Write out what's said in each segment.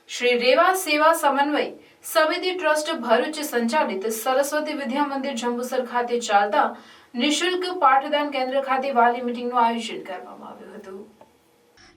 श्री रेवा सेवा समन्वय समिति ट्रस्ट भरूच संचालित सरस्वती विद्या मंदिर जंबूसर खाते चालता निःशुल्क पाठदान केंद्र खाते वाली मीटिंगનું આયોજન કરવામાં આવ્યું હતું।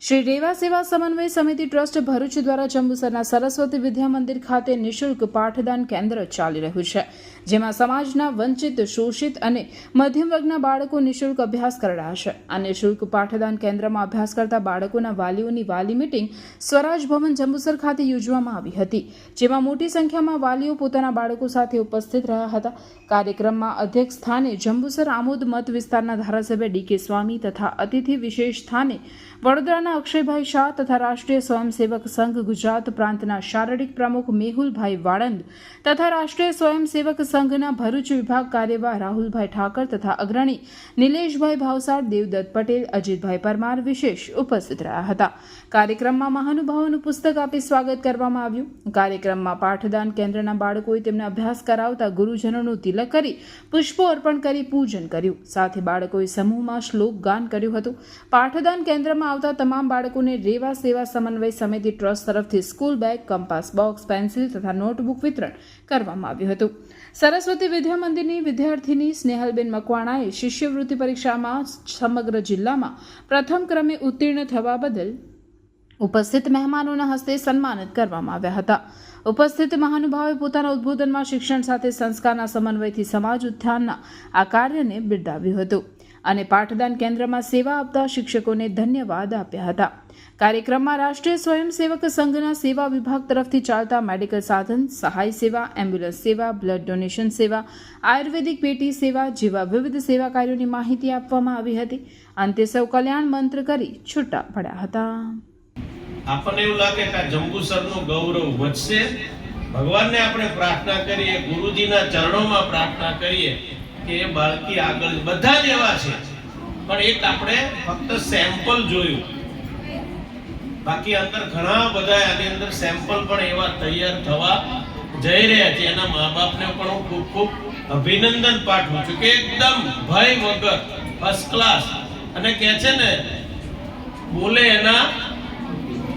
श्री रेवा सेवा समन्वय समिति ट्रस्ट भरूच द्वारा जंबूसરના सरस्वती विद्या मंदिर खाते निःशुल्क पाठदान केंद्र ચાલી રહ્યું છે, જેમાં સમાજના વંચિત, શોષિત અને મધ્યમ વર્ગના બાળકો નિઃશુલ્ક અભ્યાસ કરાશે। આ નિઃશુલ્ક પાઠદાન કેન્દ્રમાં અભ્યાસ કરતા બાળકોના વાલીઓની વાલી મીટિંગ સ્વરાજ ભવન જંબુસર ખાતે યોજવામાં આવી હતી, જેમાં મોટી સંખ્યામાં વાલીઓ પોતાના બાળકો સાથે ઉપસ્થિત રહ્યા હતા। કાર્યક્રમમાં અધ્યક્ષ સ્થાને જંબુસર આમોદ મત વિસ્તારના ધારાસભ્ય ડી.કે. સ્વામી તથા અતિથિ વિશેષ સ્થાને વડોદરાના અક્ષયભાઈ શાહ તથા રાષ્ટ્રીય સ્વયંસેવક સંઘ ગુજરાત પ્રાંતના શારીરિક પ્રમુખ મેહુલભાઈ વાળંદ તથા રાષ્ટ્રીય સ્વયંસેવક સંઘના ભરૂચ વિભાગ કાર્યવાહ રાહુલભાઈ ઠાકર તથા અગ્રણી નિલેશભાઈ ભાવસાર, દેવદત્ત પટેલ, અજીતભાઈ પરમાર વિશેષ ઉપસ્થિત રહ્યા હતા। કાર્યક્રમમાં મહાનુભાવોનું પુસ્તક આપી સ્વાગત કરવામાં આવ્યું। કાર્યક્રમમાં પાઠદાન કેન્દ્રના બાળકોએ તેમને અભ્યાસ કરાવતા ગુરુજનોનું તિલક કરી પુષ્પો અર્પણ કરી પૂજન કર્યું। સાથે બાળકોએ સમૂહમાં શ્લોક ગાન કર્યું હતું। પાઠદાન કેન્દ્રમાં આવતા તમામ બાળકોને રેવા સેવા સમન્વય સમિતિ ટ્રસ્ટ તરફથી school bag, compass box, pencil તથા નોટબુક વિતરણ કરવામાં આવ્યું હતું। સરસ્વતી વિદ્યા મંદિરની વિદ્યાર્થીની સ્નેહલબેન મકવાણાએ શિષ્યવૃત્તિ પરીક્ષામાં સમગ્ર જિલ્લામાં પ્રથમ ક્રમે ઉત્તીર્ણ થવા બદલ ઉપસ્થિત મહેમાનોના હસ્તે સન્માનિત કરવામાં આવ્યા હતા। ઉપસ્થિત મહાનુભાવોએ પોતાના ઉદ્બોધનમાં શિક્ષણ સાથે સંસ્કારના સમન્વયથી સમાજ ઉત્થાનના આ કાર્યને બિરદાવ્યું હતું અને પાઠદાન કેન્દ્રમાં સેવા આપતા શિક્ષકોને ધન્યવાદ આપ્યા હતા। કાર્યક્રમમાં રાષ્ટ્રીય સ્વયંસેવક સંઘના સેવા વિભાગ તરફથી ચાલતા મેડિકલ સાધન, સહાય સેવા, એમ્બ્યુલન્સ સેવા, બ્લડ ડોનેશન સેવા, આયુર્વેદિક પેટી સેવા જેવા વિવિધ સેવા કાર્યોની માહિતી આપવામાં આવી હતી। અંતે સૌ કલ્યાણ મંત્ર કરી છૂટા પડ્યા હતા। આપણને એવું લાગે કે જંબુસરનું ગૌરવ વધશે। ભગવાનને આપણે પ્રાર્થના કરીએ, ગુરુજીના ચરણોમાં પ્રાર્થના કરીએ કે એ બાળકી આગળ, બધા જ એવા છે પણ એક આપણે ફક્ત સેમ્પલ જોયું, બાકી અંદર ઘણા બધા આની અંદર સેમ્પલ પણ એવા તૈયાર થવા જઈ રહ્યા છે। એના મા બાપને પણ હું ખૂબ ખૂબ અભિનંદન પાઠવું છું કે એકદમ ભય વગર ફર્સ્ટ ક્લાસ, અને કહે છે ને બોલે એના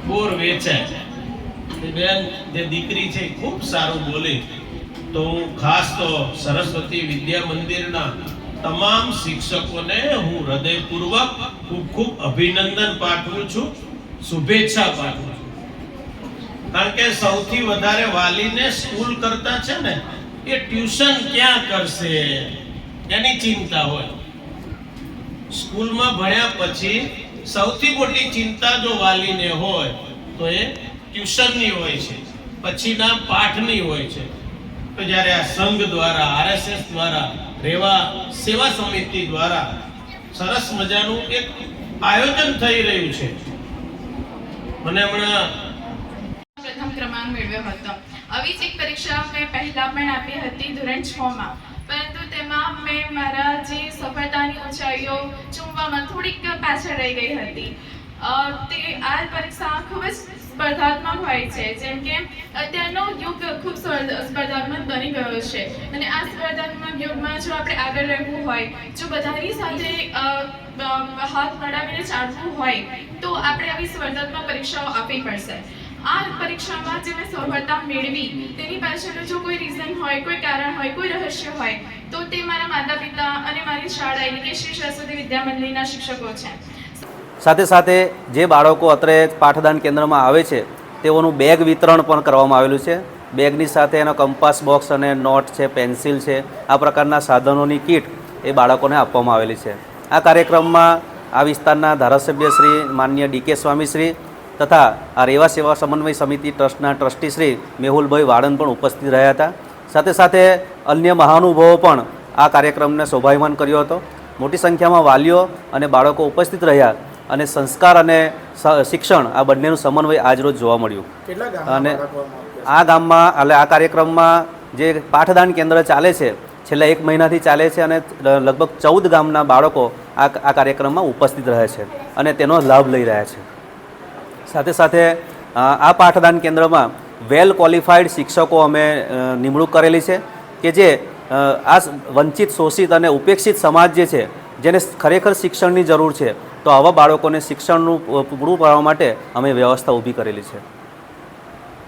બોર વેચાય। બેન જે દીકરી છે ખૂબ સારું બોલી, તો હું ખાસ તો સરસ્વતી વિદ્યા મંદિરના તમામ શિક્ષકોને હું હૃદયપૂર્વક ખૂબ ખૂબ અભિનંદન પાઠવું છું, શુભેચ્છા પાઠવું છું। કારણ કે સૌથી વધારે વાલીને સ્કૂલ કરતા છે ને એ ટ્યુશન ક્યાં કરશે એની ચિંતા હોય। સ્કૂલમાં ભણ્યા પછી સૌથી મોટી ચિંતા જો વાલીને હોય તો એ ટ્યુશનની હોય છે, પછીના પાઠની હોય છે। તો જ્યારે આ સંઘ દ્વારા, આરએસએસ દ્વારા, રેવા સેવા સમિતિ દ્વારા સરસ મજાનું એક આયોજન થઈ રહ્યું છે। મને હમણાં પ્રથમ ક્રમાંક મેળવ્યો હતો। આવી જ એક પરીક્ષા મેં પહેલા પણ આપી હતી ધોરણ 6 માં, પરંતુ તેમાં મેં મારા જે સફળતાની ઊંચાઈઓ ચૂમવામાં થોડીક પાછળ રહી ગઈ હતી। તે આ પરીક્ષા ખૂબ જ સ્પર્ધાત્મક હોય છે, જેમ કે અત્યારનો યુગ ખૂબ સ્પર્ધાત્મક બની ગયો છે અને આ સ્પર્ધાત્મક યુગમાં જો આપણે આગળ રહેવું હોય, જો બધાની સાથે હાથ મળાવીને ચાલવું હોય તો આપણે આવી સ્પર્ધાત્મક પરીક્ષાઓ આપવી પડશે। આ પરીક્ષામાં જે મેં સફળતા મેળવી તેની પાછળનું જો કોઈ રીઝન હોય, કોઈ કારણ હોય, કોઈ રહસ્ય હોય તો તે મારા માતા પિતા અને મારી શાળા એટલે કે શ્રી સરસ્વતી વિદ્યા મંદિરના શિક્ષકો છે। સાથે સાથે જે બાળકો અત્રે પાઠદાન કેન્દ્રમાં આવે છે તેઓનું બેગ વિતરણ પણ કરવામાં આવેલું છે। બેગની સાથે એનો કંપાસ બોક્સ અને નોટ છે, પેન્સિલ છે, આ પ્રકારના સાધનોની કીટ એ બાળકોને આપવામાં આવેલી છે। આ કાર્યક્રમમાં આ વિસ્તારના ધારાસભ્ય શ્રી માનનીય ડી.કે. સ્વામી શ્રી તથા આ રેવા સેવા સમન્વય સમિતિ ટ્રસ્ટના ટ્રસ્ટી શ્રી મેહુલભાઈ વાળંદ પણ ઉપસ્થિત રહ્યા હતા। સાથે સાથે અન્ય મહાનુભાવો પણ આ કાર્યક્રમને શોભાયમાન કર્યો હતો। મોટી સંખ્યામાં વાલીઓ અને બાળકો ઉપસ્થિત રહ્યા અને સંસ્કાર અને શિક્ષણ આ બંનેનું સમન્વય આજરોજ જોવા મળ્યું। અને આ ગામમાં એટલે આ કાર્યક્રમમાં જે પાઠદાન કેન્દ્ર ચાલે છે છેલ્લા 1 મહિનાથી ચાલે છે અને લગભગ 14 ગામના બાળકો આ કાર્યક્રમમાં ઉપસ્થિત રહે છે અને તેનો લાભ લઈ રહ્યા છે। સાથે સાથે આ પાઠદાન કેન્દ્રમાં વેલ ક્વોલિફાઈડ શિક્ષકો અમે નિમણૂક કરેલી છે કે જે આ વંચિત, શોષિત અને ઉપેક્ષિત સમાજ જે છે જેને ખરેખર શિક્ષણની જરૂર છે, તો આવા બાળકોને શિક્ષણનું પૂરું પાડવા માટે અમે વ્યવસ્થા ઊભી કરેલી છે।